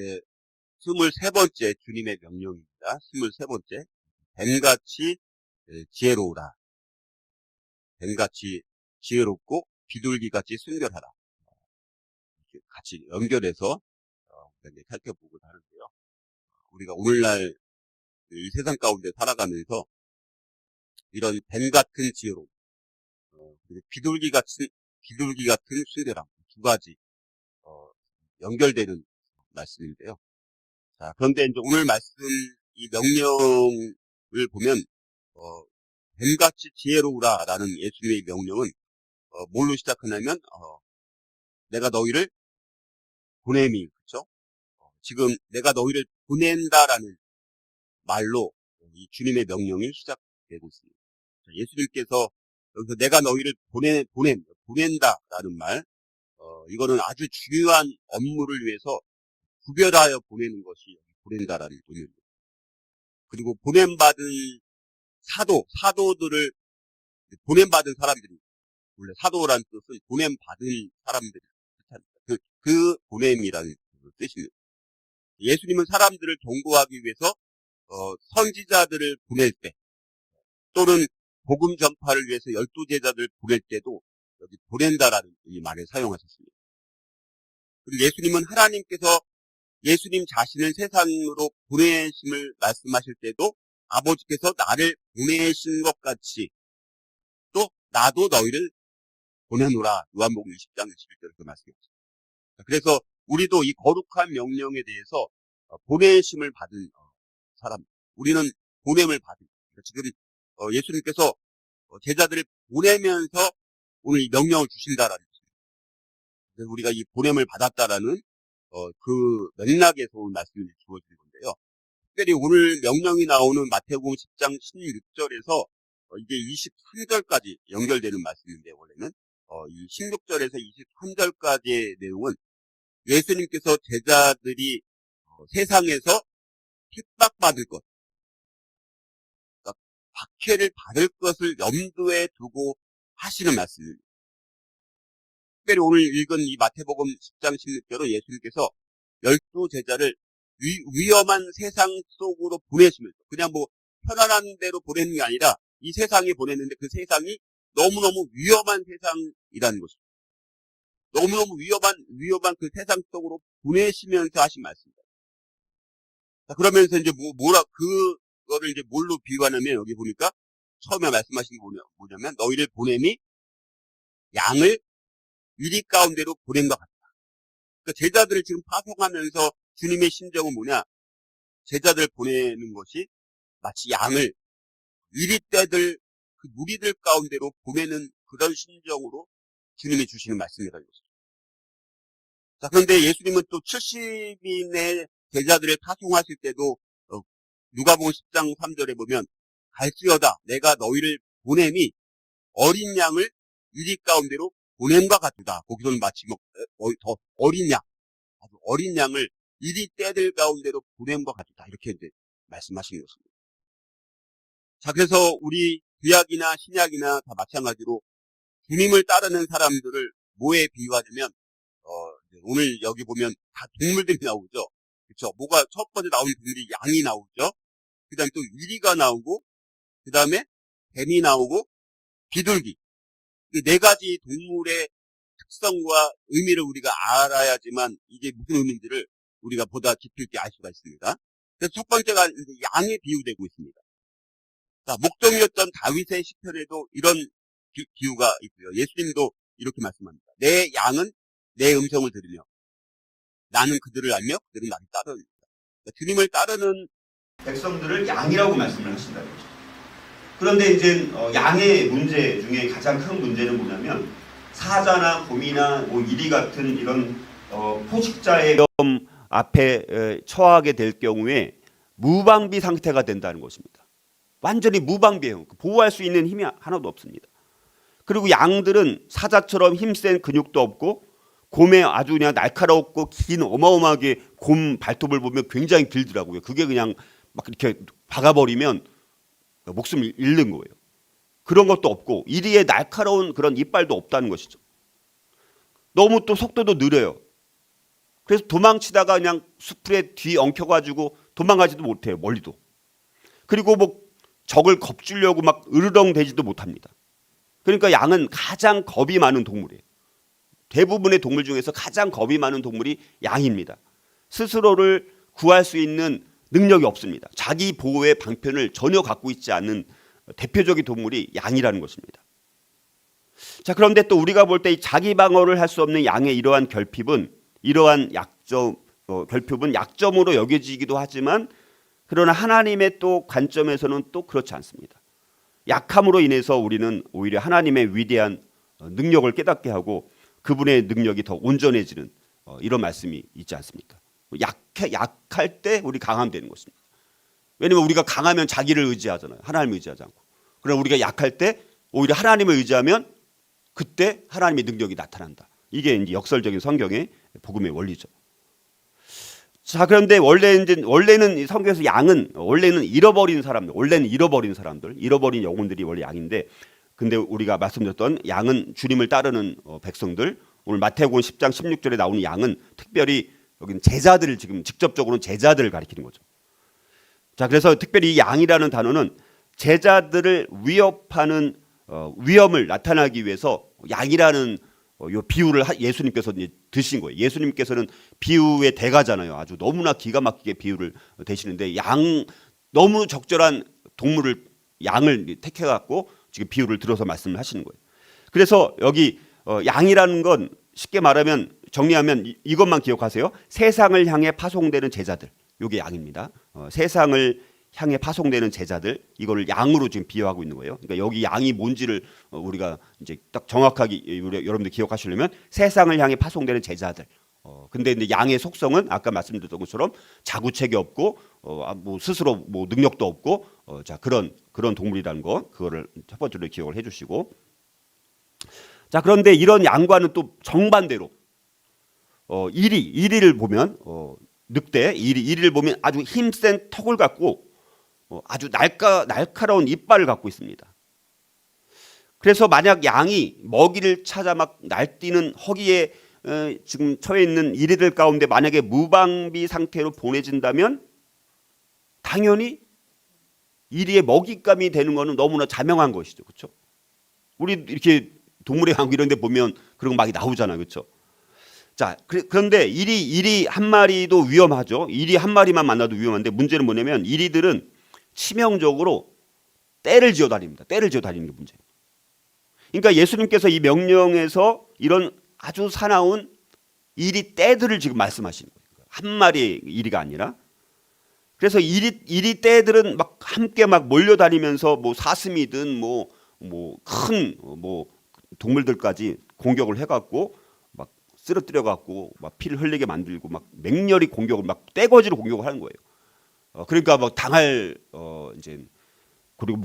네, 23번째 주님의 명령입니다. 23번째. 뱀같이 지혜로우라. 뱀같이 지혜롭고 비둘기같이 순결하라. 이렇게 같이 연결해서 살펴보고 하는데요. 우리가 오늘날 이 세상 가운데 살아가면서 이런 뱀같은 지혜로움, 그리고 비둘기 같은 순결함, 두 가지 연결되는 말씀인데요. 자, 그런데 이제 오늘 말씀 이 명령을 보면 뱀같이 지혜로우라라는 예수님의 명령은 뭘로 시작하냐면 내가 너희를 보냄이, 그렇죠? 지금 내가 너희를 보낸다라는 말로 이 주님의 명령이 시작되고 있습니다. 자, 예수님께서 여기서 내가 너희를 보낸다라는 말, 이거는 아주 중요한 업무를 위해서 구별하여 보내는 것이 보낸다라는 의미입니다. 그리고 보냄받은 사도들을 보냄받은 사람들이, 원래 사도라는 뜻은 보냄받은 사람들이 뜻합니다. 그 보냄이라는 뜻입니다. 예수님은 사람들을 경고하기 위해서 선지자들을 보낼 때, 또는 복음 전파를 위해서 12제자들을 보낼 때도 여기 보낸다라는 이 말을 사용하셨습니다. 그리고 예수님은 하나님께서 예수님 자신을 세상으로 보내심을 말씀하실 때도 아버지께서 나를 보내신 것 같이 또 나도 너희를 보내노라. 요한복음 20장 21절 이렇게 말씀하셨습니다. 그래서 우리도 이 거룩한 명령에 대해서 보내심을 받은 사람, 우리는 보냄을 받은, 지금 예수님께서 제자들을 보내면서 오늘 이 명령을 주신다라는 것입니다. 그래서 우리가 이 보냄을 받았다라는 그 맥락에서 오늘 말씀이 주어진 건데요. 특별히 오늘 명령이 나오는 마태복음 10장 16절에서 이게 23절까지 연결되는 말씀인데, 원래는 이 16절에서 23절까지의 내용은 예수님께서 제자들이 세상에서 핍박받을 것, 그러니까 박해를 받을 것을 염두에 두고 하시는 말씀입니다. 특별히 오늘 읽은 이 마태복음 10장 16절은 예수님께서 12제자를 위험한 세상 속으로 보내시면서, 그냥 뭐 편안한 데로 보내는 게 아니라 이 세상에 보냈는데 그 세상이 너무너무 위험한 세상이라는 것입니다. 너무너무 위험한 그 세상 속으로 보내시면서 하신 말씀입니다. 자, 그러면서 이제 그거를 이제 뭘로 비유하냐면, 여기 보니까 처음에 말씀하신 게 뭐냐면 너희를 보냄이 양을 유리 가운데로 보낸 것 같다. 그러니까 제자들을 지금 파송하면서 주님의 심정은 뭐냐? 제자들 보내는 것이 마치 양을 유리떼들, 그 무리들 가운데로 보내는 그런 심정으로 주님이 주시는 말씀이라는 것이죠. 자, 그런데 예수님은 또 70인의 제자들을 파송하실 때도 누가복음 10장 3절에 보면 갈지어다 내가 너희를 보냄이 어린 양을 유리 가운데로 보냄과 같다. 거기서는 마치 더 어린 양, 아주 어린 양을 유리 떼들 가운데로 보냄과 같다. 이렇게 이제 말씀하신 것입니다. 자, 그래서 우리 구약이나 신약이나 다 마찬가지로 주님을 따르는 사람들을 뭐에 비유하냐면, 오늘 여기 보면 다 동물들이 나오죠. 그렇죠? 뭐가 첫 번째 나오는 동물이 양이 나오죠. 그 다음에 또 유리가 나오고, 그 다음에 뱀이 나오고, 비둘기. 이 네 가지 동물의 특성과 의미를 우리가 알아야지만 이게 무슨 의미인지를 우리가 보다 깊이 있게 알 수가 있습니다. 그래서 첫 번째가 양에 비유되고 있습니다. 자, 목동이었던 다윗의 시편에도 이런 비유가 있고요. 예수님도 이렇게 말씀합니다. 내 양은 내 음성을 들으며 나는 그들을 알며 그들은 나를 따르는 것이다. 그러니까 주님을 따르는 백성들을 양이라고 말씀을 하신다는 거죠. 그런데 이제 양의 문제 중에 가장 큰 문제는 뭐냐면 사자나 곰이나 뭐 이리 같은 이런 포식자의 위험 앞에 처하게 될 경우에 무방비 상태가 된다는 것입니다. 완전히 무방비해요. 보호할 수 있는 힘이 하나도 없습니다. 그리고 양들은 사자처럼 힘센 근육도 없고 곰의 아주 그냥 날카롭고 긴 어마어마하게 곰 발톱을 보면 굉장히 길더라고요. 그게 그냥 막 이렇게 박아버리면 목숨을 잃는 거예요. 그런 것도 없고 이리의 날카로운 그런 이빨도 없다는 것이죠. 너무 또 속도도 느려요. 그래서 도망치다가 그냥 수풀에 뒤 엉켜가지고 도망가지도 못해요. 멀리도. 그리고 뭐 적을 겁주려고 막 으르렁대지도 못합니다. 그러니까 양은 가장 겁이 많은 동물이에요. 대부분의 동물 중에서 가장 겁이 많은 동물이 양입니다. 스스로를 구할 수 있는 능력이 없습니다. 자기 보호의 방편을 전혀 갖고 있지 않은 대표적인 동물이 양이라는 것입니다. 자, 그런데 또 우리가 볼 때 자기 방어를 할 수 없는 양의 이러한 결핍은 결핍은 약점으로 여겨지기도 하지만 그러나 하나님의 또 관점에서는 또 그렇지 않습니다. 약함으로 인해서 우리는 오히려 하나님의 위대한 능력을 깨닫게 하고 그분의 능력이 더 온전해지는 이런 말씀이 있지 않습니까? 약할 때 우리 강하면 되는 것입니다. 왜냐하면 우리가 강하면 자기를 의지하잖아요. 하나님을 의지하지 않고. 그러나 우리가 약할 때 오히려 하나님을 의지하면 그때 하나님의 능력이 나타난다. 이게 이제 역설적인 성경의 복음의 원리죠. 자, 그런데 원래는 성경에서 양은 원래는 잃어버린 사람들, 잃어버린 영혼들이 원래 양인데, 근데 우리가 말씀드렸던 양은 주님을 따르는 백성들, 오늘 마태복음 10장 16절에 나오는 양은 특별히 여기는 제자들을 지금 직접적으로는 제자들을 가리키는 거죠. 자, 그래서 특별히 이 양이라는 단어는 제자들을 위협하는 위험을 나타나기 위해서 양이라는 요 비유를 예수님께서 드신 거예요. 예수님께서는 비유의 대가잖아요. 아주 너무나 기가 막히게 비유를 대시는데 너무 적절한 동물을 양을 택해 갖고 지금 비유를 들어서 말씀을 하시는 거예요. 그래서 여기 양이라는 건 쉽게 말하면 정리하면 이것만 기억하세요. 세상을 향해 파송되는 제자들. 이게 양입니다. 세상을 향해 파송되는 제자들, 이거를 양으로 지금 비유하고 있는 거예요. 그러니까 여기 양이 뭔지를 우리가 이제 딱 정확하게 여러분들 기억하시려면 세상을 향해 파송되는 제자들. 근데 이제 양의 속성은 아까 말씀드렸던 것처럼 자구책이 없고 뭐 스스로 뭐 능력도 없고 자 그런 동물이라는 거, 그거를 첫 번째로 기억을 해주시고. 자, 그런데 이런 양과는 또 정반대로 이리를 보면 늑대 이리를 보면 아주 힘센 턱을 갖고 아주 날카로운 이빨을 갖고 있습니다. 그래서 만약 양이 먹이를 찾아 막 날뛰는 허기에 지금 처해 있는 이리들 가운데 만약에 무방비 상태로 보내진다면 당연히 이리의 먹잇감이 되는 것은 너무나 자명한 것이죠. 그렇죠? 우리 이렇게 동물의 왕국 이런 데 보면 그런 거 많이 나오잖아요. 그렇죠? 자, 그런데 이리 한 마리도 위험하죠. 이리 한 마리만 만나도 위험한데 문제는 뭐냐면 이리들은 치명적으로 떼를 지어 다닙니다. 떼를 지어 다니는 게 문제예요. 그러니까 예수님께서 이 명령에서 이런 아주 사나운 이리 떼들을 지금 말씀하시는 거예요. 한 마리의 이리가 아니라. 그래서 이리 떼들은 막 함께 막 몰려다니면서 뭐 사슴이든 뭐 큰 동물들까지 공격을 해갖고 막 쓰러뜨려 갖고 막 피를 흘리게 만들고 막 맹렬히 공격을 막 떼거지로 공격을 하는 거예요. 그러니까 막 당할 이제 그리고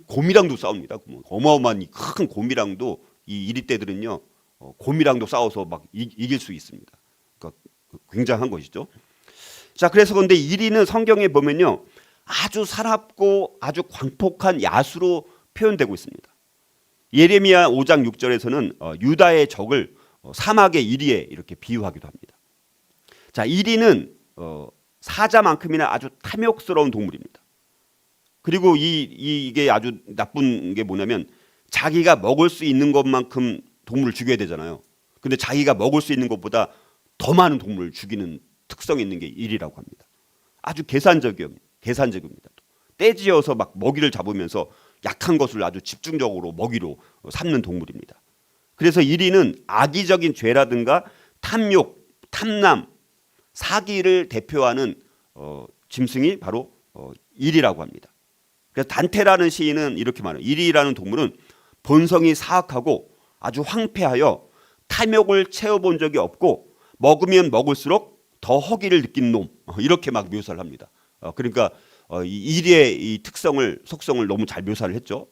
곰이랑도 싸웁니다. 어마어마한 큰 곰이랑도 이 이리떼들은요 곰이랑도 싸워서 막 이길 수 있습니다. 그러니까 굉장한 것이죠. 자, 그래서 근데 이리는 성경에 보면요 아주 사납고 아주 광폭한 야수로 표현되고 있습니다. 예레미야 5장 6절에서는 유다의 적을 사막의 이리에 이렇게 비유하기도 합니다. 자, 이리는 사자만큼이나 아주 탐욕스러운 동물입니다. 그리고 이게 아주 나쁜 게 뭐냐면 자기가 먹을 수 있는 것만큼 동물을 죽여야 되잖아요. 근데 자기가 먹을 수 있는 것보다 더 많은 동물을 죽이는 특성이 있는 게 이리라고 합니다. 아주 계산적입니다. 떼지어서 막 먹이를 잡으면서 약한 것을 아주 집중적으로 먹이로 삼는 동물입니다. 그래서 이리는 악의적인 죄라든가 탐욕, 탐남, 사기를 대표하는 짐승이 바로 이리라고 합니다. 그래서 단테라는 시인은 이렇게 말해요. 이리라는 동물은 본성이 사악하고 아주 황폐하여 탐욕을 채워본 적이 없고 먹으면 먹을수록 더 허기를 느낀 놈, 이렇게 막 묘사를 합니다. 그러니까 이 이리의 이 속성을 너무 잘 묘사를 했죠.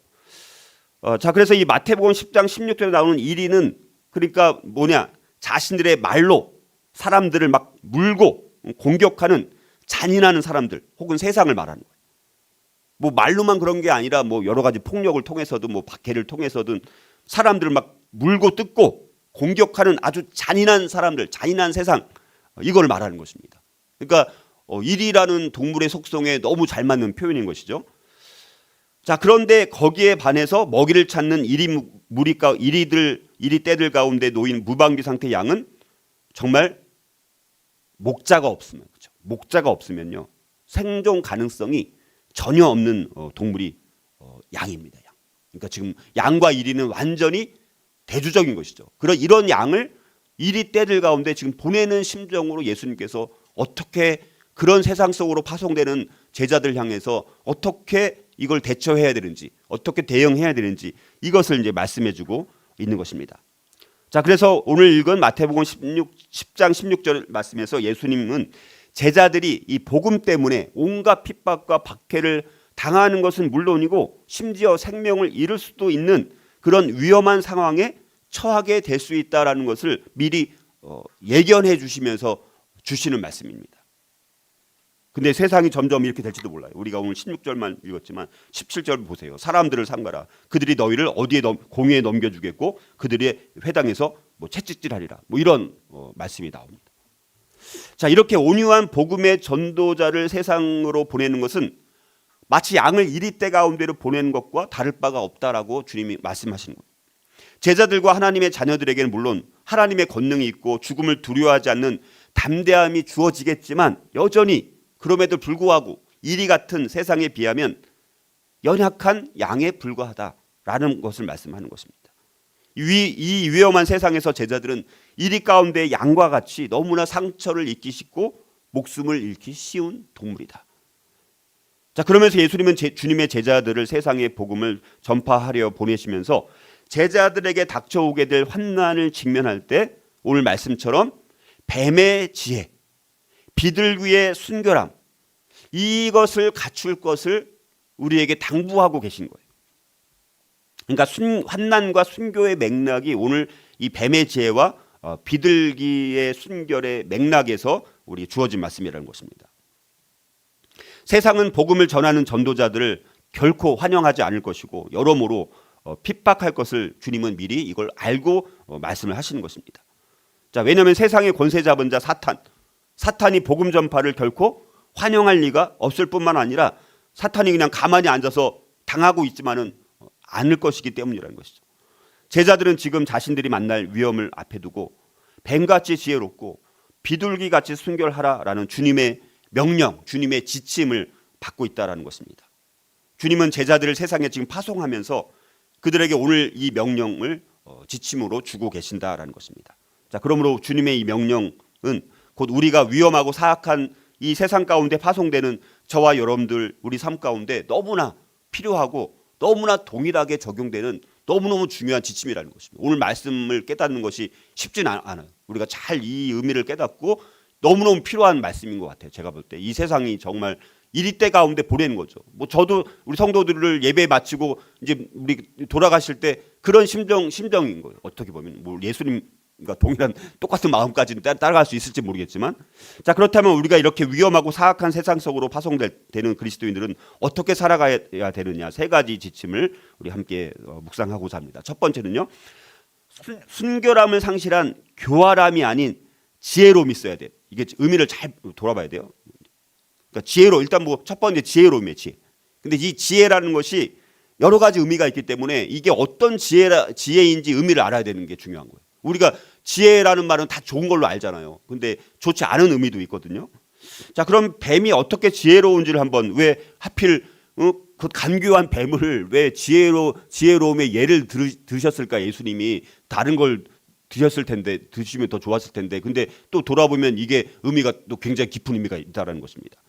자, 그래서 이 마태복음 10장 16절에 나오는 이리는 그러니까 뭐냐, 자신들의 말로 사람들을 막 물고 공격하는 잔인한 사람들 혹은 세상을 말하는 거예요. 뭐 말로만 그런 게 아니라 뭐 여러 가지 폭력을 통해서든 뭐 박해를 통해서든 사람들을 막 물고 뜯고 공격하는 아주 잔인한 사람들, 잔인한 세상, 이걸 말하는 것입니다. 그러니까 일이라는 동물의 속성에 너무 잘 맞는 표현인 것이죠. 자, 그런데 거기에 반해서 먹이를 찾는 이리 떼들 가운데 놓인 무방비 상태 양은 정말 목자가 없으면, 그렇죠? 목자가 없으면요, 생존 가능성이 전혀 없는 동물이 양입니다. 양. 그러니까 지금 양과 이리는 완전히 대조적인 것이죠. 이런 양을 이리 떼들 가운데 지금 보내는 심정으로 예수님께서 어떻게 그런 세상 속으로 파송되는 제자들 향해서 어떻게 이걸 대처해야 되는지, 어떻게 대응해야 되는지 이것을 이제 말씀해주고 있는 것입니다. 자, 그래서 오늘 읽은 마태복음 10장 16절 말씀에서 예수님은 제자들이 이 복음 때문에 온갖 핍박과 박해를 당하는 것은 물론이고 심지어 생명을 잃을 수도 있는 그런 위험한 상황에 처하게 될 수 있다라는 것을 미리 예견해 주시면서 주시는 말씀입니다. 근데 세상이 점점 이렇게 될지도 몰라요. 우리가 오늘 16절만 읽었지만 17절 보세요. 사람들을 삼가라. 그들이 너희를 어디에 공회에 넘겨주겠고 그들의 회당에서 채찍질하리라. 이런 말씀이 나옵니다. 자, 이렇게 온유한 복음의 전도자를 세상으로 보내는 것은 마치 양을 이리떼 가운데로 보내는 것과 다를 바가 없다라고 주님이 말씀하시는 거예요. 제자들과 하나님의 자녀들에게는 물론 하나님의 권능이 있고 죽음을 두려워하지 않는 담대함이 주어지겠지만 여전히 그럼에도 불구하고 이리 같은 세상에 비하면 연약한 양에 불과하다라는 것을 말씀하는 것입니다. 이 위험한 세상에서 제자들은 이리 가운데 양과 같이 너무나 상처를 입기 쉽고 목숨을 잃기 쉬운 동물이다. 자, 그러면서 예수님은 주님의 제자들을 세상의 복음을 전파하려 보내시면서 제자들에게 닥쳐오게 될 환난을 직면할 때 오늘 말씀처럼 뱀의 지혜, 비둘기의 순결함, 이것을 갖출 것을 우리에게 당부하고 계신 거예요. 그러니까 환난과 순교의 맥락이 오늘 이 뱀의 지혜와 비둘기의 순결의 맥락에서 우리 주어진 말씀이라는 것입니다. 세상은 복음을 전하는 전도자들을 결코 환영하지 않을 것이고 여러모로 핍박할 것을 주님은 미리 이걸 알고 말씀을 하시는 것입니다. 자, 왜냐하면 세상의 권세 잡은 자 사탄이 복음 전파를 결코 환영할 리가 없을 뿐만 아니라 사탄이 그냥 가만히 앉아서 당하고 있지만은 않을 것이기 때문이라는 것이죠. 제자들은 지금 자신들이 만날 위험을 앞에 두고 뱀같이 지혜롭고 비둘기같이 순결하라라는 주님의 명령, 주님의 지침을 받고 있다라는 것입니다. 주님은 제자들을 세상에 지금 파송하면서 그들에게 오늘 이 명령을 지침으로 주고 계신다라는 것입니다. 자, 그러므로 주님의 이 명령은 곧 우리가 위험하고 사악한 이 세상 가운데 파송되는 저와 여러분들 우리 삶 가운데 너무나 필요하고 너무나 동일하게 적용되는 너무너무 중요한 지침이라는 것입니다. 오늘 말씀을 깨닫는 것이 쉽지는 않아요. 우리가 잘 이 의미를 깨닫고 너무너무 필요한 말씀인 것 같아요. 제가 볼 때 이 세상이 정말 이리때 가운데 보내는 거죠. 저도 우리 성도들을 예배 마치고 이제 우리 돌아가실 때 그런 심정인 거예요. 어떻게 보면 예수님과 동일한 똑같은 마음까지는 따라갈 수 있을지 모르겠지만, 자, 그렇다면 우리가 이렇게 위험하고 사악한 세상 속으로 파송되는 그리스도인들은 어떻게 살아가야 되느냐, 세 가지 지침을 우리 함께 묵상하고자 합니다. 첫 번째는요, 순결함을 상실한 교활함이 아닌 지혜로움이 있어야 돼요. 이게 의미를 잘 돌아봐야 돼요. 그러니까 일단 첫 번째 지혜로움이에요. 지혜. 근데 이 지혜라는 것이 여러 가지 의미가 있기 때문에 이게 어떤 지혜인지 의미를 알아야 되는 게 중요한 거예요. 우리가 지혜라는 말은 다 좋은 걸로 알잖아요. 근데 좋지 않은 의미도 있거든요. 자, 그럼 뱀이 어떻게 지혜로운지를 한번, 왜 하필 그 간교한 뱀을 왜 지혜로움의 예를 드셨을까? 예수님이 다른 걸 드셨을 텐데, 드시면 더 좋았을 텐데. 근데 또 돌아보면 이게 의미가 또 굉장히 깊은 의미가 있다라는 것입니다.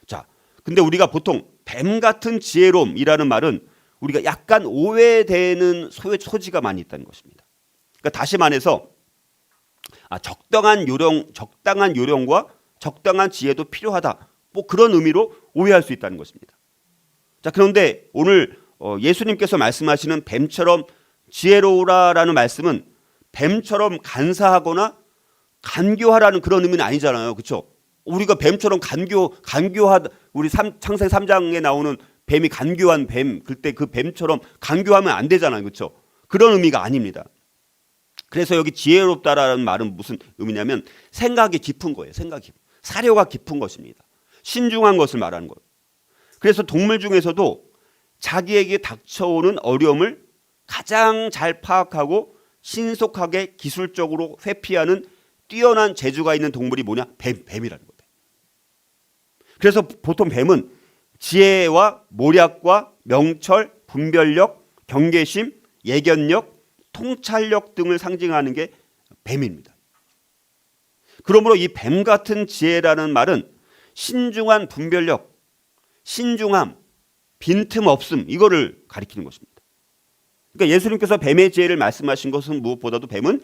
자, 근데 우리가 보통 뱀 같은 지혜로움이라는 말은 우리가 약간 오해되는 소지가 많이 있다는 것입니다. 그러니까 다시 말해서 적당한 요령과 적당한 지혜도 필요하다. 그런 의미로 오해할 수 있다는 것입니다. 자, 그런데 오늘 예수님께서 말씀하시는 뱀처럼 지혜로우라라는 말씀은 뱀처럼 간사하거나 간교하라는 그런 의미는 아니잖아요. 그렇죠? 우리가 뱀처럼 간교하다, 우리 창세기 3장에 나오는 뱀이 간교한 뱀, 그때 그 뱀처럼 간교하면 안 되잖아요. 그렇죠? 그런 의미가 아닙니다. 그래서 여기 지혜롭다라는 말은 무슨 의미냐면 생각이 깊은 거예요. 생각이 사려가 깊은 것입니다. 신중한 것을 말하는 거예요. 그래서 동물 중에서도 자기에게 닥쳐오는 어려움을 가장 잘 파악하고 신속하게 기술적으로 회피하는 뛰어난 재주가 있는 동물이 뭐냐? 뱀이라는 거예요. 그래서 보통 뱀은 지혜와 모략과 명철, 분별력, 경계심, 예견력, 통찰력 등을 상징하는 게 뱀입니다. 그러므로 이 뱀 같은 지혜라는 말은 신중한 분별력, 신중함, 빈틈없음 이거를 가리키는 것입니다. 그러니까 예수님께서 뱀의 지혜를 말씀하신 것은 무엇보다도 뱀은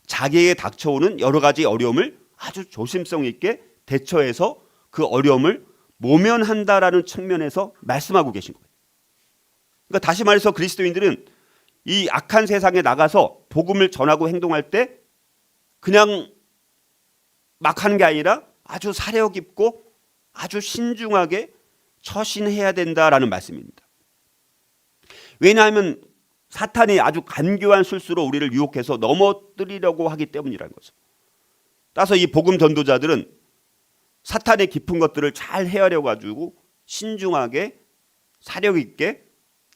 자기에게 닥쳐오는 여러 가지 어려움을 아주 조심성 있게 대처해서 그 어려움을 모면한다라는 측면에서 말씀하고 계신 거예요. 그러니까 다시 말해서 그리스도인들은 이 악한 세상에 나가서 복음을 전하고 행동할 때 그냥 막 하는 게 아니라 아주 사려 깊고 아주 신중하게 처신해야 된다라는 말씀입니다. 왜냐하면 사탄이 아주 간교한 술수로 우리를 유혹해서 넘어뜨리려고 하기 때문이라는 거죠. 따라서 이 복음 전도자들은 사탄의 깊은 것들을 잘 헤아려 가지고 신중하게 사력 있게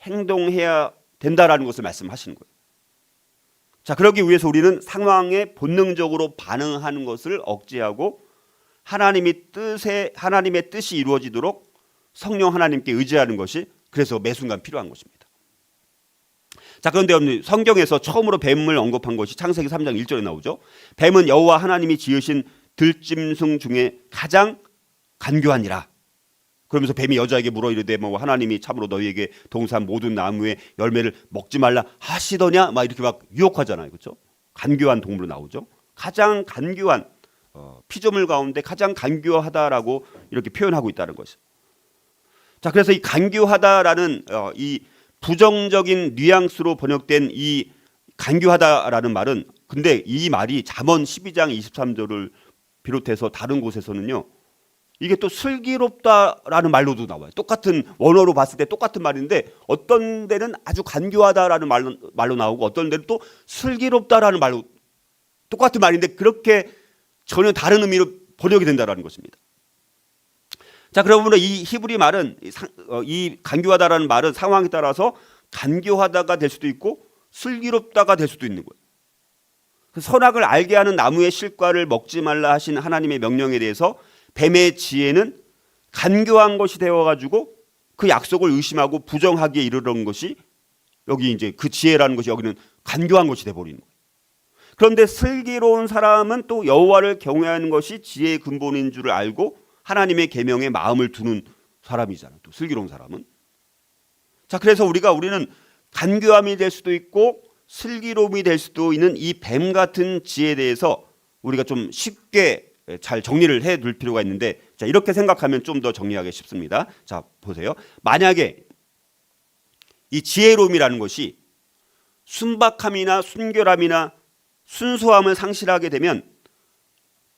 행동해야 된다라는 것을 말씀하시는 거예요. 자, 그러기 위해서 우리는 상황에 본능적으로 반응하는 것을 억제하고 하나님의 뜻이 이루어지도록 성령 하나님께 의지하는 것이 그래서 매 순간 필요한 것입니다. 자, 그런데 여러분 성경에서 처음으로 뱀을 언급한 것이 창세기 3장 1절에 나오죠. 뱀은 여호와 하나님이 지으신 들짐승 중에 가장 간교하니라. 그러면서 뱀이 여자에게 물어 이르되 뭐 하나님이 참으로 너희에게 동산 모든 나무의 열매를 먹지 말라 하시더냐 막 이렇게 막 유혹하잖아요. 그렇죠? 간교한 동물로 나오죠. 가장 간교한 피조물 가운데 가장 간교하다라고 이렇게 표현하고 있다는 것이죠. 자, 그래서 이 간교하다라는 이 부정적인 뉘앙스로 번역된 이 간교하다라는 말은 근데 이 말이 잠언 12장 23절을 비롯해서 다른 곳에서는요. 이게 또 슬기롭다라는 말로도 나와요. 똑같은 원어로 봤을 때 똑같은 말인데 어떤 데는 아주 간교하다라는 말로 나오고 어떤 데는 또 슬기롭다라는 말로 똑같은 말인데 그렇게 전혀 다른 의미로 번역이 된다라는 것입니다. 자, 그러면 이 히브리 말은 이 간교하다라는 말은 상황에 따라서 간교하다가 될 수도 있고 슬기롭다가 될 수도 있는 거예요. 선악을 알게 하는 나무의 실과를 먹지 말라 하신 하나님의 명령에 대해서 뱀의 지혜는 간교한 것이 되어가지고 그 약속을 의심하고 부정하기에 이르는 것이 여기 이제 그 지혜라는 것이 여기는 간교한 것이 되어버리는 거예요. 그런데 슬기로운 사람은 또 여호와를 경외하는 것이 지혜의 근본인 줄을 알고 하나님의 계명에 마음을 두는 사람이잖아요. 또 슬기로운 사람은. 자, 그래서 우리는 간교함이 될 수도 있고 슬기로움이 될 수도 있는 이 뱀 같은 지혜에 대해서 우리가 좀 쉽게 잘 정리를 해둘 필요가 있는데 자, 이렇게 생각하면 좀 더 정리하기 쉽습니다. 자, 보세요. 만약에 이 지혜로움이라는 것이 순박함이나 순결함이나 순수함을 상실하게 되면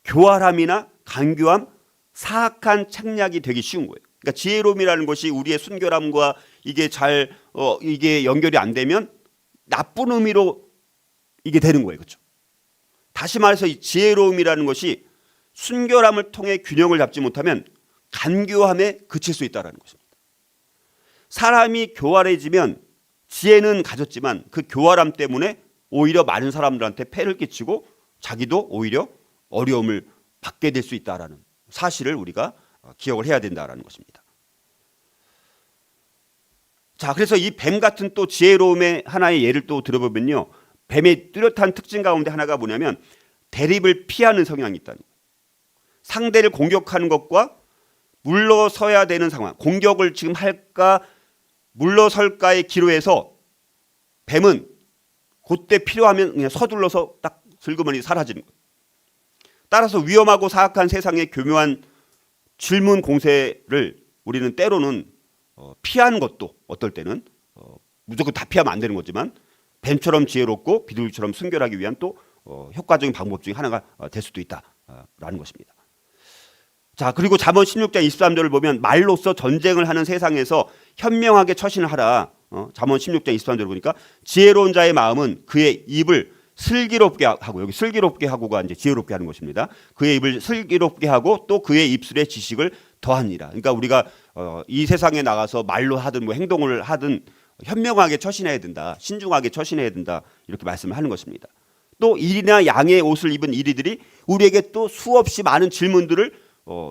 교활함이나 간교함, 사악한 책략이 되기 쉬운 거예요. 그러니까 지혜로움이라는 것이 우리의 순결함과 이게 이게 연결이 안 되면 나쁜 의미로 이게 되는 거예요. 그렇죠? 다시 말해서 이 지혜로움이라는 것이 순결함을 통해 균형을 잡지 못하면 간교함에 그칠 수 있다는 것입니다. 사람이 교활해지면 지혜는 가졌지만 그 교활함 때문에 오히려 많은 사람들한테 폐를 끼치고 자기도 오히려 어려움을 받게 될 수 있다는 사실을 우리가 기억을 해야 된다는 것입니다. 자, 그래서 이 뱀 같은 또 지혜로움의 하나의 예를 또 들어보면요. 뱀의 뚜렷한 특징 가운데 하나가 뭐냐면 대립을 피하는 성향이 있다는 거예요. 상대를 공격하는 것과 물러서야 되는 상황, 공격을 지금 할까 물러설까의 기로에서 뱀은 그때 필요하면 그냥 서둘러서 딱 슬그머니 사라지는 거예요. 따라서 위험하고 사악한 세상의 교묘한 질문 공세를 우리는 때로는 피하는 것도 어떨 때는 무조건 다 피하면 안 되는 거지만 뱀처럼 지혜롭고 비둘기처럼 순결하기 위한 또 효과적인 방법 중에 하나가 될 수도 있다라는 것입니다. 자, 그리고 잠언 16장 23절을 보면 말로써 전쟁을 하는 세상에서 현명하게 처신을 하라. 잠언 16장 23절을 보니까 지혜로운 자의 마음은 그의 입을 슬기롭게 하고, 여기 슬기롭게 하고가 이제 지혜롭게 하는 것입니다. 그의 입을 슬기롭게 하고 또 그의 입술에 지식을 더하니라. 그러니까 우리가 이 세상에 나가서 말로 하든 뭐 행동을 하든 현명하게 처신해야 된다, 신중하게 처신해야 된다, 이렇게 말씀을 하는 것입니다. 또 일이나 양의 옷을 입은 이리들이 우리에게 또 수없이 많은 질문들을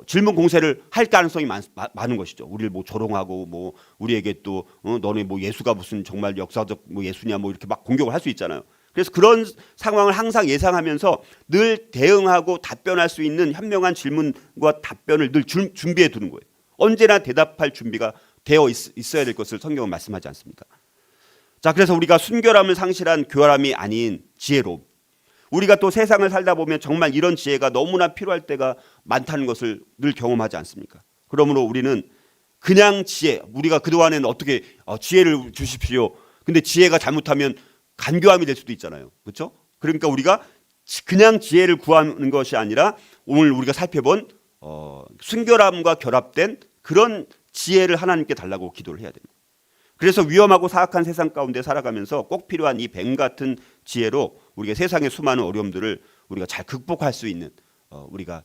질문 공세를 할 가능성이 많은 것이죠. 우리를 뭐 조롱하고 뭐 우리에게 또 너네 뭐 예수가 무슨 정말 역사적 뭐 예수냐 뭐 이렇게 막 공격을 할 수 있잖아요. 그래서 그런 상황을 항상 예상하면서 늘 대응하고 답변할 수 있는 현명한 질문과 답변을 늘 준비해 두는 거예요. 언제나 대답할 준비가 되어 있어야 될 것을 성경은 말씀하지 않습니까? 자, 그래서 우리가 순결함을 상실한 교활함이 아닌 지혜로움. 우리가 또 세상을 살다 보면 정말 이런 지혜가 너무나 필요할 때가 많다는 것을 늘 경험하지 않습니까? 그러므로 우리는 그냥 지혜, 우리가 그동안에는 어떻게 지혜를 주십시오. 근데 지혜가 잘못하면 간교함이 될 수도 있잖아요. 그렇죠? 그러니까 우리가 그냥 지혜를 구하는 것이 아니라 오늘 우리가 살펴본 순결함과 결합된 그런 지혜를 하나님께 달라고 기도를 해야 됩니다. 그래서 위험하고 사악한 세상 가운데 살아가면서 꼭 필요한 이 뱀 같은 지혜로 우리가 세상의 수많은 어려움들을 우리가 잘 극복할 수 있는 우리가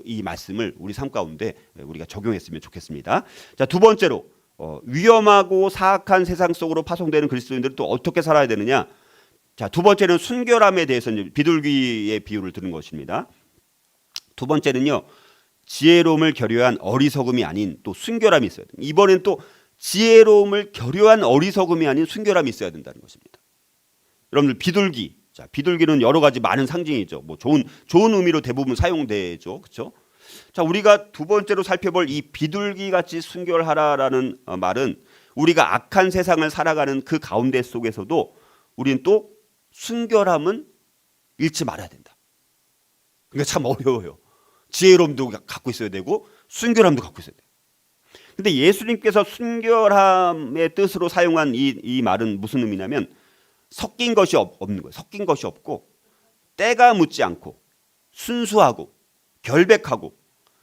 이 말씀을 우리 삶 가운데 우리가 적용했으면 좋겠습니다. 자, 두 번째로 위험하고 사악한 세상 속으로 파송되는 그리스도인들은 또 어떻게 살아야 되느냐? 자, 두 번째는 순결함에 대해서 비둘기의 비유를 드는 것입니다. 두 번째는요, 지혜로움을 결여한 어리석음이 아닌 또 순결함이 있어야 됩니다. 이번엔 또 지혜로움을 결여한 어리석음이 아닌 순결함이 있어야 된다는 것입니다. 여러분들 비둘기, 자, 비둘기는 여러 가지 많은 상징이죠. 뭐 좋은 의미로 대부분 사용되죠, 그렇죠? 자, 우리가 두 번째로 살펴볼 이 비둘기 같이 순결하라라는 말은 우리가 악한 세상을 살아가는 그 가운데 속에서도 우리는 또 순결함은 잃지 말아야 된다. 그러니까 참 어려워요. 지혜로움도 갖고 있어야 되고 순결함도 갖고 있어야 돼요. 근데 예수님께서 순결함의 뜻으로 사용한 이 말은 무슨 의미냐면 섞인 것이 없는 거예요. 섞인 것이 없고 때가 묻지 않고 순수하고 결백하고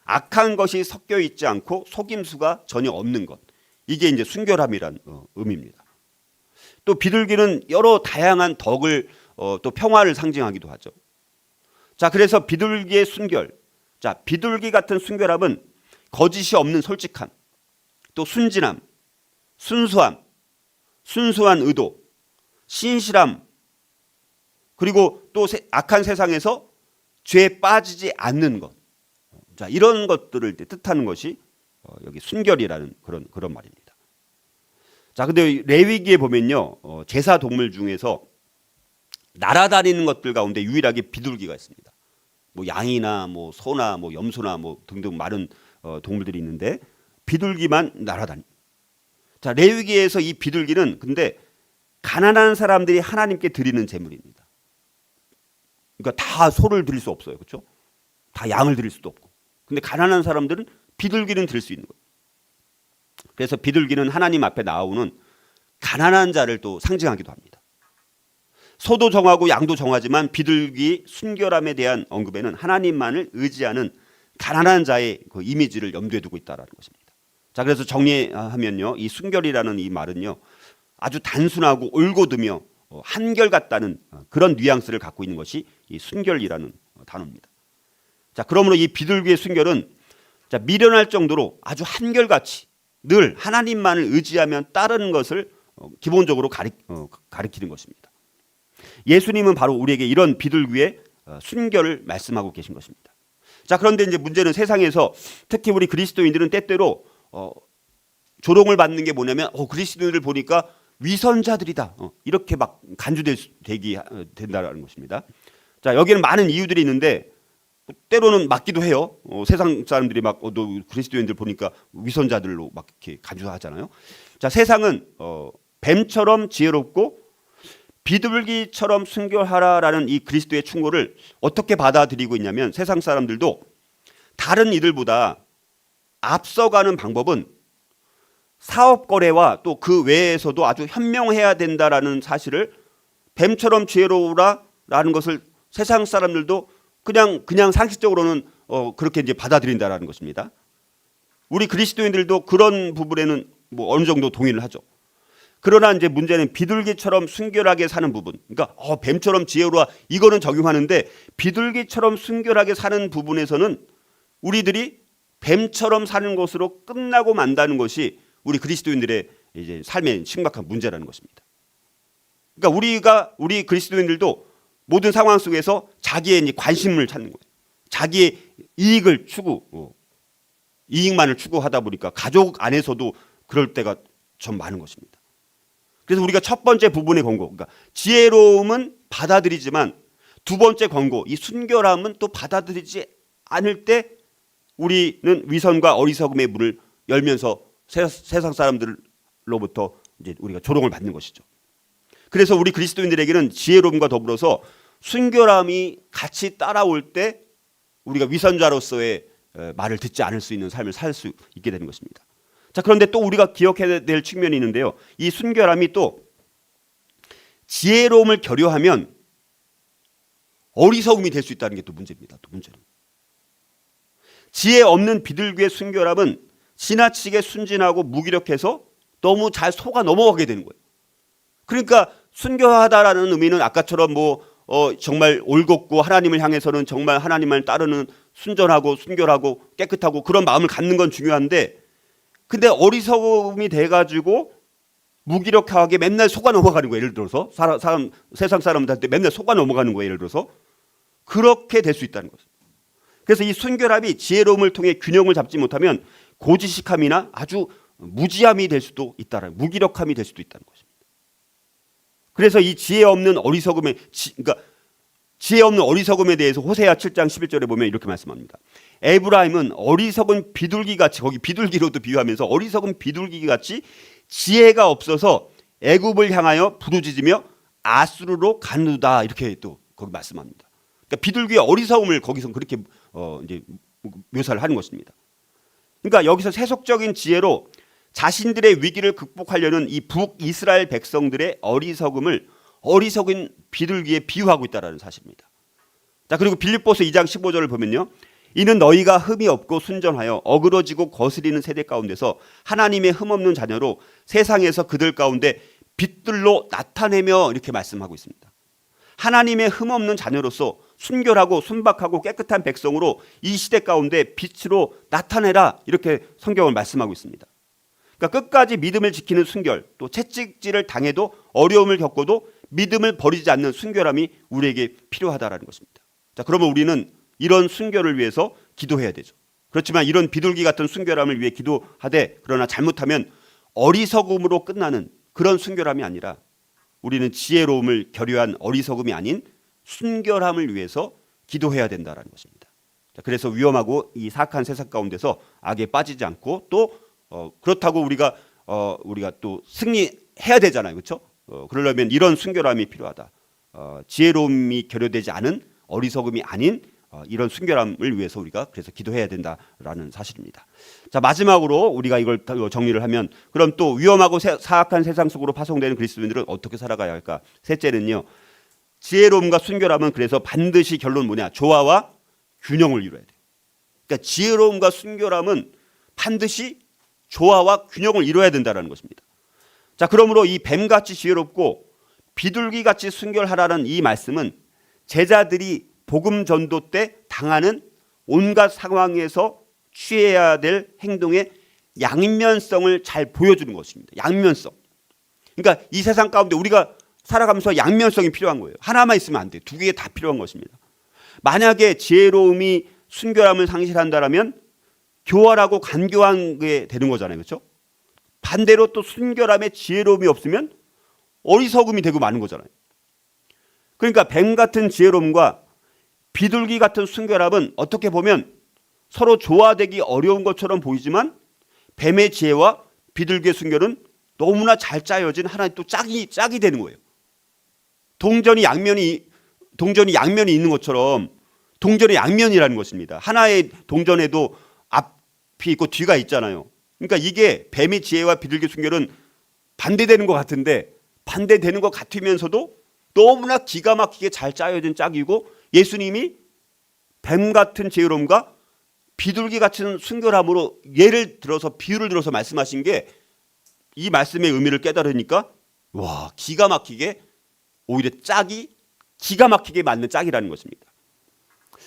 악한 것이 섞여 있지 않고 속임수가 전혀 없는 것. 이게 이제 순결함이란 의미입니다. 또 비둘기는 여러 다양한 덕을 또 평화를 상징하기도 하죠. 자, 그래서 비둘기의 순결. 자, 비둘기 같은 순결함은 거짓이 없는 솔직함, 또 순진함, 순수함, 순수한 의도, 신실함, 그리고 또 악한 세상에서 죄에 빠지지 않는 것. 자, 이런 것들을 뜻하는 것이 여기 순결이라는 그런 말입니다. 자, 근데 레위기에 보면요, 제사 동물 중에서 날아다니는 것들 가운데 유일하게 비둘기가 있습니다. 뭐 양이나 뭐 소나 뭐 염소나 뭐 등등 많은 동물들이 있는데 비둘기만 날아다닙니다. 자, 레위기에서 이 비둘기는 근데 가난한 사람들이 하나님께 드리는 제물입니다. 그러니까 다 소를 드릴 수 없어요, 그렇죠? 다 양을 드릴 수도 없고. 근데 가난한 사람들은 비둘기는 드릴 수 있는 거예요. 그래서 비둘기는 하나님 앞에 나오는 가난한 자를 또 상징하기도 합니다. 소도 정하고 양도 정하지만 비둘기 순결함에 대한 언급에는 하나님만을 의지하는 가난한 자의 그 이미지를 염두에 두고 있다는 것입니다. 자, 그래서 정리하면요, 이 순결이라는 이 말은요, 아주 단순하고 올곧으며 한결같다는 그런 뉘앙스를 갖고 있는 것이 이 순결이라는 단어입니다. 자, 그러므로 이 비둘기의 순결은 자, 미련할 정도로 아주 한결같이 늘 하나님만을 의지하며 따르는 것을 기본적으로 가리키는 것입니다. 예수님은 바로 우리에게 이런 비둘기의 순결을 말씀하고 계신 것입니다. 자, 그런데 이제 문제는 세상에서 특히 우리 그리스도인들은 때때로 조롱을 받는 게 뭐냐면 그리스도인들 보니까 위선자들이다, 이렇게 막 된다는 것입니다. 자, 여기는 많은 이유들이 있는데 때로는 맞기도 해요. 세상 사람들이 막 너 그리스도인들 보니까 위선자들로 막 이렇게 간주하잖아요. 자, 세상은 뱀처럼 지혜롭고 비둘기처럼 순결하라라는 이 그리스도의 충고를 어떻게 받아들이고 있냐면 세상 사람들도 다른 이들보다 앞서가는 방법은 사업 거래와 또 그 외에서도 아주 현명해야 된다라는 사실을 뱀처럼 지혜로우라라는 것을 세상 사람들도 그냥 상식적으로는 그렇게 이제 받아들인다라는 것입니다. 우리 그리스도인들도 그런 부분에는 뭐 어느 정도 동의를 하죠. 그러나 이제 문제는 비둘기처럼 순결하게 사는 부분. 그러니까 뱀처럼 지혜로워 이거는 적용하는데 비둘기처럼 순결하게 사는 부분에서는 우리들이 뱀처럼 사는 것으로 끝나고 만다는 것이 우리 그리스도인들의 이제 삶의 심각한 문제라는 것입니다. 그러니까 우리 그리스도인들도 모든 상황 속에서 자기의 이제 관심을 찾는 거예요. 자기의 이익을 이익만을 추구하다 보니까 가족 안에서도 그럴 때가 좀 많은 것입니다. 그래서 우리가 첫 번째 부분의 권고, 그러니까 지혜로움은 받아들이지만 두 번째 권고, 이 순결함은 또 받아들이지 않을 때 우리는 위선과 어리석음의 문을 열면서 세상 사람들로부터 이제 우리가 조롱을 받는 것이죠. 그래서 우리 그리스도인들에게는 지혜로움과 더불어서 순결함이 같이 따라올 때 우리가 위선자로서의 말을 듣지 않을 수 있는 삶을 살 수 있게 되는 것입니다. 자, 그런데 또 우리가 기억해야 될 측면이 있는데요. 이 순결함이 또 지혜로움을 결여하면 어리석음이 될 수 있다는 게 또 문제입니다. 또 문제는. 지혜 없는 비둘기의 순결함은 지나치게 순진하고 무기력해서 너무 잘 속아 넘어가게 되는 거예요. 그러니까 순결하다라는 의미는 아까처럼 정말 올곧고 하나님을 향해서는 정말 하나님을 따르는 순전하고 순결하고 깨끗하고 그런 마음을 갖는 건 중요한데, 근데 어리석음이 돼가지고 무기력하게 맨날 속아 넘어가는 거예요. 예를 들어서 세상 사람들한테 맨날 속아 넘어가는 거예요. 예를 들어서 그렇게 될 수 있다는 거죠. 그래서 이 순결함이 지혜로움을 통해 균형을 잡지 못하면 고지식함이나 아주 무지함이 될 수도 있다는, 무기력함이 될 수도 있다는 것입니다. 그래서 이 지혜 없는 어리석음에 대해서 호세아 7장 11절에 보면 이렇게 말씀합니다. 에브라임은 어리석은 비둘기같이, 거기 비둘기로도 비유하면서 어리석은 비둘기같이 지혜가 없어서 애굽을 향하여 부르짖으며 아수르로 가누다, 이렇게 또 거기 말씀합니다. 그러니까 비둘기의 어리석음을 거기서 그렇게 이제 묘사를 하는 것입니다. 그러니까 여기서 세속적인 지혜로 자신들의 위기를 극복하려는 이 북이스라엘 백성들의 어리석음을 어리석은 비둘기에 비유하고 있다는 사실입니다. 자, 그리고 빌립보서 2장 15절을 보면요. 이는 너희가 흠이 없고 순전하여 어그러지고 거스리는 세대 가운데서 하나님의 흠없는 자녀로 세상에서 그들 가운데 빛들로 나타내며, 이렇게 말씀하고 있습니다. 하나님의 흠없는 자녀로서 순결하고 순박하고 깨끗한 백성으로 이 시대 가운데 빛으로 나타내라, 이렇게 성경을 말씀하고 있습니다. 그러니까 끝까지 믿음을 지키는 순결, 또 채찍질을 당해도 어려움을 겪어도 믿음을 버리지 않는 순결함이 우리에게 필요하다라는 것입니다. 자, 그러면 우리는 이런 순결을 위해서 기도해야 되죠. 그렇지만 이런 비둘기 같은 순결함을 위해 기도하되, 그러나 잘못하면 어리석음으로 끝나는 그런 순결함이 아니라 우리는 지혜로움을 결여한 어리석음이 아닌 순결함을 위해서 기도해야 된다라는 것입니다. 자, 그래서 위험하고 이 사악한 세상 가운데서 악에 빠지지 않고 또 그렇다고 우리가 또 승리해야 되잖아요, 그렇죠? 그러려면 이런 순결함이 필요하다. 지혜로움이 결여되지 않은 어리석음이 아닌 이런 순결함을 위해서 우리가 그래서 기도해야 된다라는 사실입니다. 자, 마지막으로 우리가 이걸 정리를 하면, 그럼 또 위험하고 사악한 세상 속으로 파송되는 그리스도인들은 어떻게 살아가야 할까? 셋째는요, 지혜로움과 순결함은 그래서 반드시 결론 뭐냐? 조화와 균형을 이루어야 돼요. 그러니까 지혜로움과 순결함은 반드시 조화와 균형을 이루어야 된다는 것입니다. 자, 그러므로 이 뱀같이 지혜롭고 비둘기같이 순결하라는 이 말씀은 제자들이 복음 전도 때 당하는 온갖 상황에서 취해야 될 행동의 양면성을 잘 보여주는 것입니다. 양면성. 그러니까 이 세상 가운데 우리가 살아가면서 양면성이 필요한 거예요. 하나만 있으면 안 돼요. 두 개 다 필요한 것입니다. 만약에 지혜로움이 순결함을 상실한다라면 교활하고 간교한 게 되는 거잖아요, 그렇죠? 반대로 또 순결함에 지혜로움이 없으면 어리석음이 되고 마는 거잖아요. 그러니까 뱀 같은 지혜로움과 비둘기 같은 순결함은 어떻게 보면 서로 조화되기 어려운 것처럼 보이지만 뱀의 지혜와 비둘기의 순결은 너무나 잘 짜여진 하나의 또 짝이 되는 거예요. 동전이 양면이 있는 것처럼 동전의 양면이라는 것입니다. 하나의 동전에도 앞이 있고 뒤가 있잖아요. 그러니까 이게 뱀의 지혜와 비둘기 순결은 반대되는 것 같은데, 반대되는 것 같으면서도 너무나 기가 막히게 잘 짜여진 짝이고, 예수님이 뱀 같은 지혜로움과 비둘기 같은 순결함으로 비유를 들어서 말씀하신 게 이 말씀의 의미를 깨달으니까 와, 기가 막히게 오히려 짝이 기가 막히게 맞는 짝이라는 것입니다.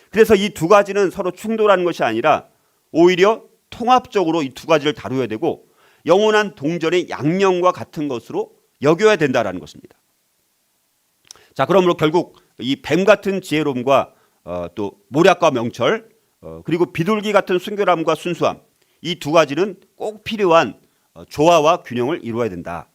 그래서 이 두 가지는 서로 충돌하는 것이 아니라 오히려 통합적으로 이 두 가지를 다루어야 되고 영원한 동전의 양면과 같은 것으로 여겨야 된다라는 것입니다. 자, 그러므로 결국 이 뱀 같은 지혜로움과 또 모략과 명철 그리고 비둘기 같은 순결함과 순수함, 이 두 가지는 꼭 필요한 조화와 균형을 이루어야 된다.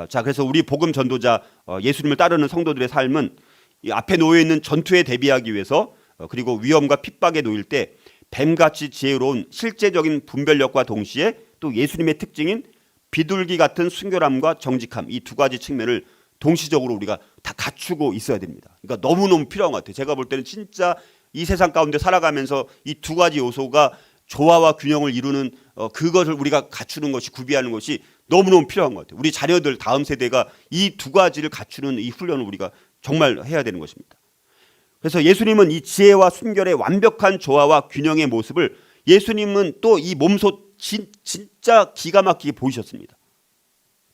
자, 그래서 우리 복음 전도자 예수님을 따르는 성도들의 삶은 이 앞에 놓여 있는 전투에 대비하기 위해서 그리고 위험과 핍박에 놓일 때 뱀같이 지혜로운 실제적인 분별력과 동시에 또 예수님의 특징인 비둘기 같은 순결함과 정직함, 이 두 가지 측면을 동시적으로 우리가 다 갖추고 있어야 됩니다. 그러니까 너무너무 필요한 것 같아요. 제가 볼 때는 진짜 이 세상 가운데 살아가면서 이 두 가지 요소가 조화와 균형을 이루는 그것을 우리가 갖추는 것이, 구비하는 것이 너무너무 필요한 것 같아요. 우리 자녀들 다음 세대가 이 두 가지를 갖추는 이 훈련을 우리가 정말 해야 되는 것입니다. 그래서 예수님은 이 지혜와 순결의 완벽한 조화와 균형의 모습을 예수님은 또 이 몸소 진짜 기가 막히게 보이셨습니다.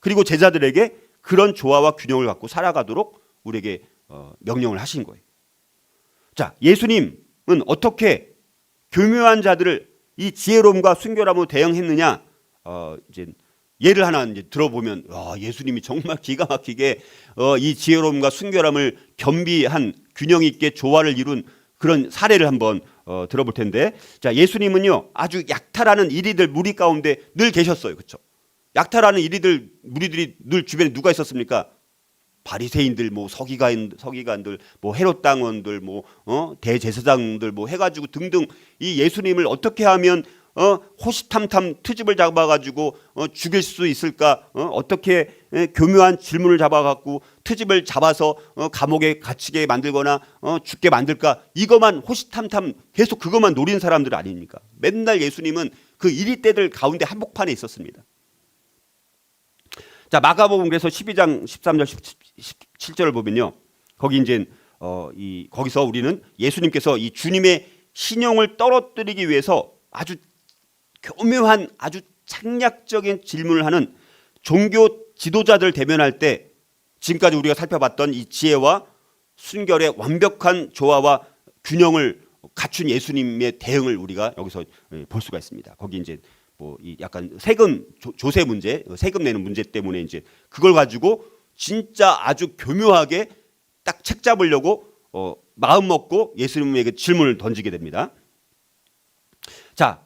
그리고 제자들에게 그런 조화와 균형을 갖고 살아가도록 우리에게 명령을 하신 거예요. 자, 예수님은 어떻게 교묘한 자들을 이 지혜로움과 순결함으로 대응했느냐? 이제 예를 하나 이제 들어보면 예수님이 정말 기가 막히게 이 지혜로움과 순결함을 겸비한 균형 있게 조화를 이룬 그런 사례를 한번 들어볼 텐데, 자, 예수님은요 아주 약탈하는 이리들 무리 가운데 늘 계셨어요, 그렇죠? 약탈하는 이리들 무리들이 늘 주변에 누가 있었습니까? 바리새인들, 뭐 서기관들, 뭐 헤롯 당원들, 뭐 대제사장들, 뭐 해가지고 등등 이 예수님을 어떻게 하면 호시탐탐 트집을 잡아가지고 죽일 수 있을까? 어떻게 교묘한 질문을 잡아갖고 트집을 잡아서 감옥에 갇히게 만들거나 죽게 만들까? 이것만 호시탐탐 계속 그것만 노린 사람들 아닙니까? 맨날 예수님은 그 이리떼들 가운데 한복판에 있었습니다. 자, 마가복음 그래서 12장 13절 17절을 보면요, 거기 이제 거기서 우리는 예수님께서 이 주님의 신용을 떨어뜨리기 위해서 아주 교묘한 아주 창략적인 질문을 하는 종교 지도자들 대면할 때 지금까지 우리가 살펴봤던 이 지혜와 순결의 완벽한 조화와 균형을 갖춘 예수님의 대응을 우리가 여기서 볼 수가 있습니다. 거기 이제 뭐 이 약간 세금 조세 문제, 세금 내는 문제 때문에 이제 그걸 가지고 진짜 아주 교묘하게 딱 책 잡으려고 마음 먹고 예수님에게 질문을 던지게 됩니다. 자,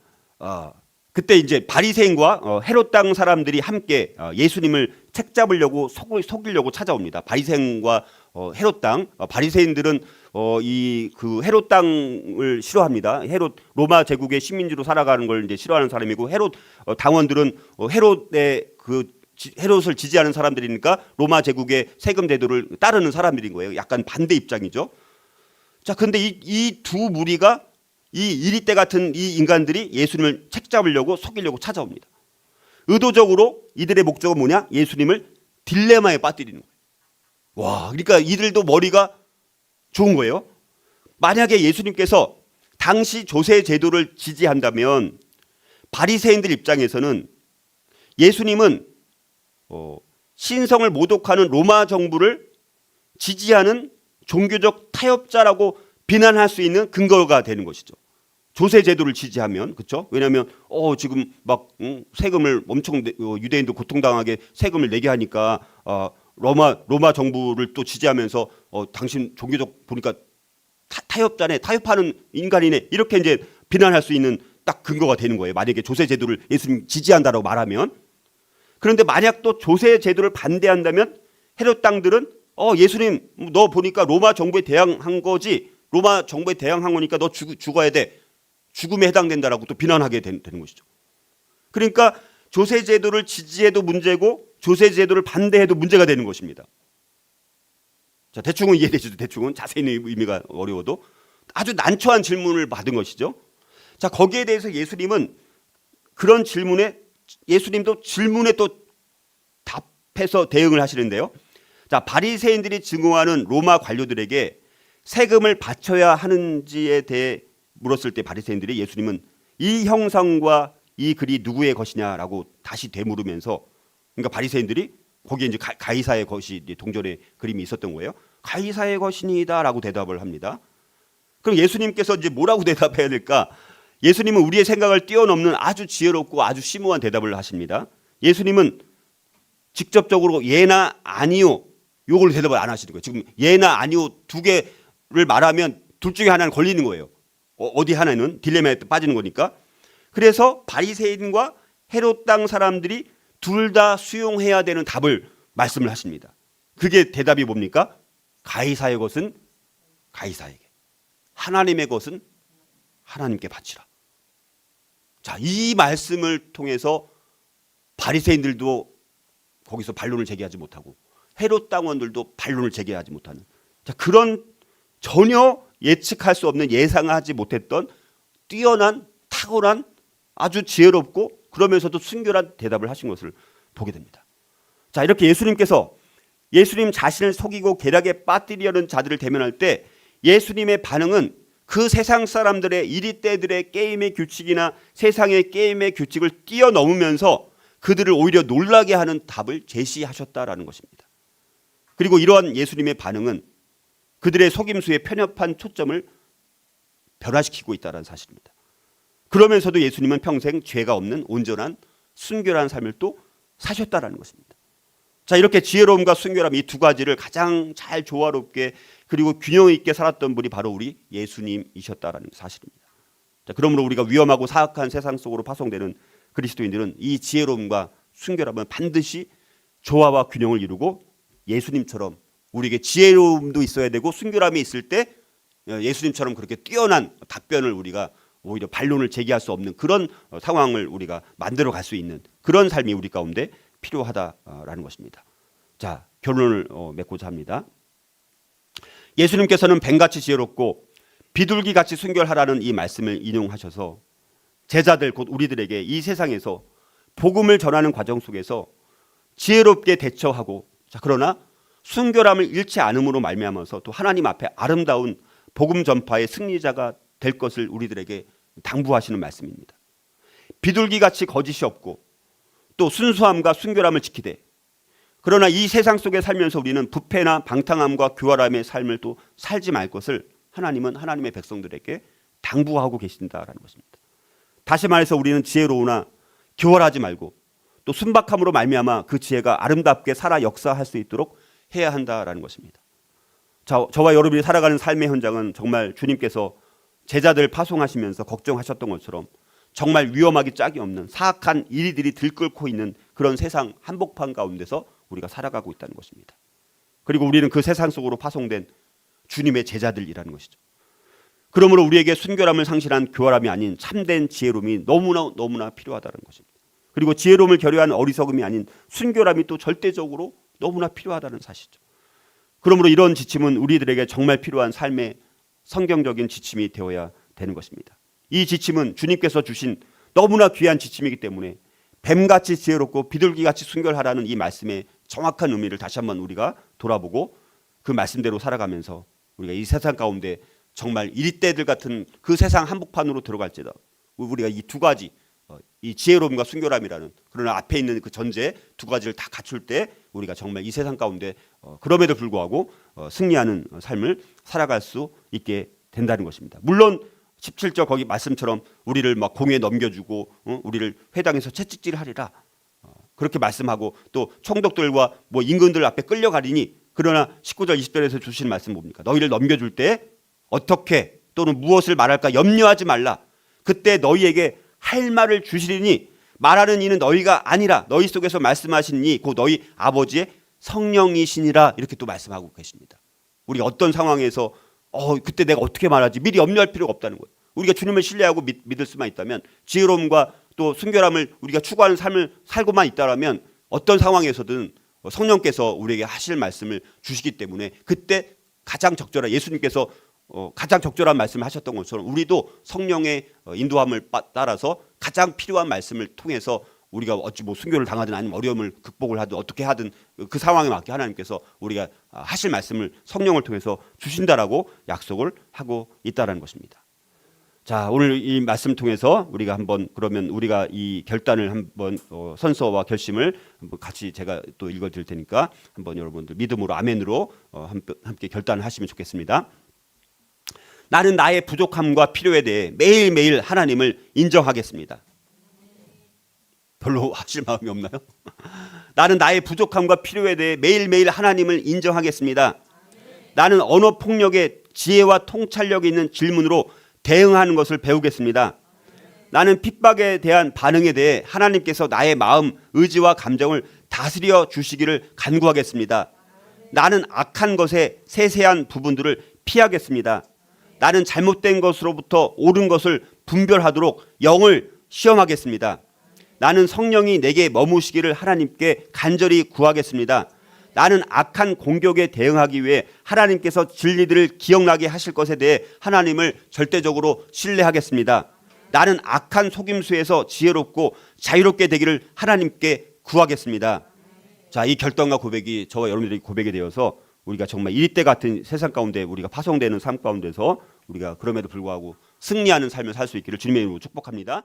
그때 이제 바리새인과 헤롯 땅 사람들이 함께 예수님을 책 잡으려고 속이려고 찾아옵니다. 바리새인과 헤롯 땅, 바리새인들은 이 그 헤롯 땅을 싫어합니다. 헤롯 로마 제국의 식민지로 살아가는 걸 이제 싫어하는 사람이고, 헤롯 당원들은 헤롯을 지지하는 사람들이니까 로마 제국의 세금 제도를 따르는 사람들인 거예요. 약간 반대 입장이죠. 자, 근데 이 두 무리가 이 이리떼 같은 이 인간들이 예수님을 책 잡으려고 속이려고 찾아옵니다. 의도적으로 이들의 목적은 뭐냐? 예수님을 딜레마에 빠뜨리는 거예요. 와, 그러니까 이들도 머리가 좋은 거예요. 만약에 예수님께서 당시 조세 제도를 지지한다면 바리새인들 입장에서는 예수님은 신성을 모독하는 로마 정부를 지지하는 종교적 타협자라고 비난할 수 있는 근거가 되는 것이죠. 조세 제도를 지지하면, 그렇죠? 왜냐하면 지금 막 세금을 엄청 유대인도 고통당하게 세금을 내게 하니까 로마 정부를 또 지지하면서 당신 종교적 보니까 타협자네, 타협하는 인간이네, 이렇게 이제 비난할 수 있는 딱 근거가 되는 거예요. 만약에 조세 제도를 예수님 지지한다라고 말하면. 그런데 만약 또 조세 제도를 반대한다면 헤롯 땅들은 예수님 너 보니까 로마 정부에 대항한 거지, 로마 정부에 대항한 거니까 너 죽어야 돼, 죽음에 해당된다라고 또 비난하게 되는 것이죠. 그러니까 조세 제도를 지지해도 문제고 조세 제도를 반대해도 문제가 되는 것입니다. 자, 대충은 이해되죠. 대충은 자세히 의미가 어려워도 아주 난처한 질문을 받은 것이죠. 자, 거기에 대해서 예수님은 그런 질문에 예수님도 질문에 또 답해서 대응을 하시는데요. 자, 바리새인들이 증오하는 로마 관료들에게 세금을 바쳐야 하는지에 대해 물었을 때 바리새인들이 예수님은 이 형상과 이 글이 누구의 것이냐라고 다시 되물으면서, 그러니까 바리새인들이 거기에 이제 가이사의 것이 이제 동전의 그림이 있었던 거예요. 가이사의 것이니다라고 대답을 합니다. 그럼 예수님께서 이제 뭐라고 대답해야 될까? 예수님은 우리의 생각을 뛰어넘는 아주 지혜롭고 아주 심오한 대답을 하십니다. 예수님은 직접적으로 예나 아니요 요걸 대답을 안 하시는 거예요. 지금 예나 아니요 두 개를 말하면 둘 중에 하나는 걸리는 거예요. 어디 하나는 딜레마에 빠지는 거니까. 그래서 바리새인과 헤롯 땅 사람들이 둘 다 수용해야 되는 답을 말씀을 하십니다. 그게 대답이 뭡니까? 가이사의 것은 가이사에게, 하나님의 것은 하나님께 바치라. 자, 이 말씀을 통해서 바리새인들도 거기서 반론을 제기하지 못하고 헤롯 당원들도 반론을 제기하지 못하는, 자, 그런 전혀 예측할 수 없는, 예상하지 못했던 뛰어난 탁월한 아주 지혜롭고 그러면서도 순결한 대답을 하신 것을 보게 됩니다. 자, 이렇게 예수님께서 예수님 자신을 속이고 계략에 빠뜨리려는 자들을 대면할 때 예수님의 반응은 그 세상 사람들의 이리떼들의 게임의 규칙이나 세상의 게임의 규칙을 뛰어넘으면서 그들을 오히려 놀라게 하는 답을 제시하셨다라는 것입니다. 그리고 이러한 예수님의 반응은 그들의 속임수에 편협한 초점을 변화시키고 있다는 사실입니다. 그러면서도 예수님은 평생 죄가 없는 온전한 순결한 삶을 또 사셨다라는 것입니다. 자, 이렇게 지혜로움과 순결함 이 두 가지를 가장 잘 조화롭게 그리고 균형 있게 살았던 분이 바로 우리 예수님이셨다라는 사실입니다. 자, 그러므로 우리가 위험하고 사악한 세상 속으로 파송되는 그리스도인들은 이 지혜로움과 순결함은 반드시 조화와 균형을 이루고 예수님처럼 우리에게 지혜로움도 있어야 되고 순결함이 있을 때 예수님처럼 그렇게 뛰어난 답변을 우리가 오히려 반론을 제기할 수 없는 그런 상황을 우리가 만들어 갈 수 있는 그런 삶이 우리 가운데 필요하다라는 것입니다. 자, 결론을 맺고자 합니다. 예수님께서는 뱀같이 지혜롭고 비둘기같이 순결하라는 이 말씀을 인용하셔서 제자들 곧 우리들에게 이 세상에서 복음을 전하는 과정 속에서 지혜롭게 대처하고, 자, 그러나 순결함을 잃지 않음으로 말미암아서 또 하나님 앞에 아름다운 복음 전파의 승리자가 될 것을 우리들에게 당부하시는 말씀입니다. 비둘기같이 거짓이 없고 또 순수함과 순결함을 지키되, 그러나 이 세상 속에 살면서 우리는 부패나 방탕함과 교활함의 삶을 또 살지 말 것을 하나님은 하나님의 백성들에게 당부하고 계신다라는 것입니다. 다시 말해서 우리는 지혜로우나 교활하지 말고 또 순박함으로 말미암아 그 지혜가 아름답게 살아 역사할 수 있도록 해야 한다라는 것입니다. 저와 여러분이 살아가는 삶의 현장은 정말 주님께서 제자들 파송하시면서 걱정하셨던 것처럼 정말 위험하기 짝이 없는 사악한 이리들이 들끓고 있는 그런 세상 한복판 가운데서 우리가 살아가고 있다는 것입니다. 그리고 우리는 그 세상 속으로 파송된 주님의 제자들이라는 것이죠. 그러므로 우리에게 순결함을 상실한 교활함이 아닌 참된 지혜로움이 너무나 필요하다는 것입니다. 그리고 지혜로움을 결여한 어리석음이 아닌 순결함이 또 절대적으로 너무나 필요하다는 사실이죠. 그러므로 이런 지침은 우리들에게 정말 필요한 삶의 성경적인 지침이 되어야 되는 것입니다. 이 지침은 주님께서 주신 너무나 귀한 지침이기 때문에 뱀같이 지혜롭고 비둘기같이 순결하라는 이 말씀의 정확한 의미를 다시 한번 우리가 돌아보고 그 말씀대로 살아가면서 우리가 이 세상 가운데 정말 이리떼들 같은 그 세상 한복판으로 들어갈지다 우리가 이 두 가지, 이 지혜로움과 순결함이라는, 그러나 앞에 있는 그 전제 두 가지를 다 갖출 때 우리가 정말 이 세상 가운데 그럼에도 불구하고 승리하는 삶을 살아갈 수 있게 된다는 것입니다. 물론 17절 거기 말씀처럼 우리를 막 공에 넘겨주고 우리를 회당에서 채찍질하리라 그렇게 말씀하고 또 총독들과 뭐 임금들 앞에 끌려가리니, 그러나 19절 20절에서 주신 말씀 뭡니까? 너희를 넘겨줄 때 어떻게 또는 무엇을 말할까 염려하지 말라. 그때 너희에게 할 말을 주시리니 말하는 이는 너희가 아니라 너희 속에서 말씀하신 이 곧 너희 아버지의 성령이시니라. 이렇게 또 말씀하고 계십니다. 우리 어떤 상황에서 그때 내가 어떻게 말하지 미리 염려할 필요가 없다는 거예요. 우리가 주님을 신뢰하고 믿을 수만 있다면, 지혜로움과 또 순결함을 우리가 추구하는 삶을 살고만 있다라면 어떤 상황에서든 성령께서 우리에게 하실 말씀을 주시기 때문에 그때 가장 적절한, 예수님께서 가장 적절한 말씀을 하셨던 것처럼 우리도 성령의 인도함을 따라서 가장 필요한 말씀을 통해서 우리가 어찌 뭐 순교를 당하든 아니면 어려움을 극복을 하든 어떻게 하든 그 상황에 맞게 하나님께서 우리가 하실 말씀을 성령을 통해서 주신다라고 약속을 하고 있다라는 것입니다. 자, 오늘 이 말씀 통해서 우리가 한번 그러면 우리가 이 결단을 한번 선서와 결심을 한번 같이 제가 또 읽어 드릴 테니까 한번 여러분들 믿음으로 아멘으로 함께 결단을 하시면 좋겠습니다. 나는 나의 부족함과 필요에 대해 매일매일 하나님을 인정하겠습니다. 별로 하실 마음이 없나요? 나는 나의 부족함과 필요에 대해 매일매일 하나님을 인정하겠습니다. 나는 언어 폭력의 지혜와 통찰력이 있는 질문으로 대응하는 것을 배우겠습니다. 나는 핍박에 대한 반응에 대해 하나님께서 나의 마음, 의지와 감정을 다스려 주시기를 간구하겠습니다. 나는 악한 것의 세세한 부분들을 피하겠습니다. 나는 잘못된 것으로부터 옳은 것을 분별하도록 영을 시험하겠습니다. 나는 성령이 내게 머무시기를 하나님께 간절히 구하겠습니다. 나는 악한 공격에 대응하기 위해 하나님께서 진리들을 기억나게 하실 것에 대해 하나님을 절대적으로 신뢰하겠습니다. 나는 악한 속임수에서 지혜롭고 자유롭게 되기를 하나님께 구하겠습니다. 자, 이 결단과 고백이 저와 여러분들이 고백이 되어서 우리가 정말 이때 같은 세상 가운데 우리가 파송되는 삶 가운데서 우리가 그럼에도 불구하고 승리하는 삶을 살 수 있기를 주님의 이름으로 축복합니다.